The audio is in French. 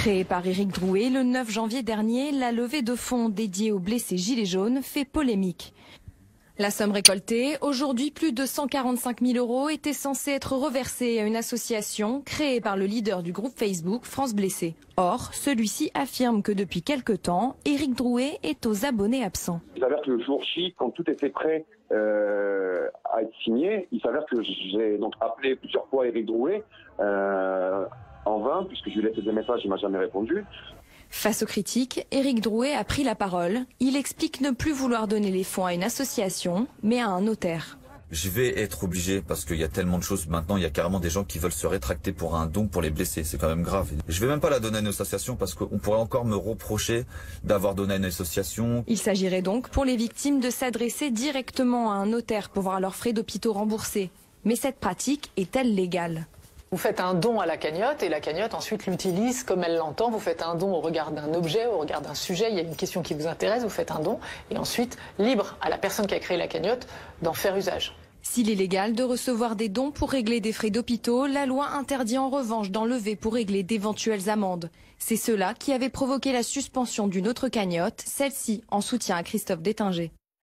Créée par Éric Drouet le 9 janvier dernier, la levée de fonds dédiée aux blessés gilets jaunes fait polémique. La somme récoltée, aujourd'hui plus de 145 000 €, était censée être reversée à une association créée par le leader du groupe Facebook France Blessés. Or, celui-ci affirme que depuis quelque temps, Éric Drouet est aux abonnés absents. Il s'avère que le jour J, quand tout était prêt à être signé, il s'avère que j'ai donc appelé plusieurs fois Éric Drouet en vain, puisque je lui ai laissé des messages, il ne m'a jamais répondu. Face aux critiques, Éric Drouet a pris la parole. Il explique ne plus vouloir donner les fonds à une association, mais à un notaire. Je vais être obligé parce qu'il y a tellement de choses maintenant, il y a carrément des gens qui veulent se rétracter pour un don pour les blessés, c'est quand même grave. Je vais même pas la donner à une association parce qu'on pourrait encore me reprocher d'avoir donné à une association. Il s'agirait donc pour les victimes de s'adresser directement à un notaire pour voir leurs frais d'hôpitaux remboursés. Mais cette pratique est-elle légale ? Vous faites un don à la cagnotte et la cagnotte ensuite l'utilise comme elle l'entend. Vous faites un don au regard d'un objet, au regard d'un sujet, il y a une question qui vous intéresse, vous faites un don et ensuite libre à la personne qui a créé la cagnotte d'en faire usage. S'il est légal de recevoir des dons pour régler des frais d'hôpitaux, la loi interdit en revanche d'en lever pour régler d'éventuelles amendes. C'est cela qui avait provoqué la suspension d'une autre cagnotte, celle-ci en soutien à Christophe Détinger.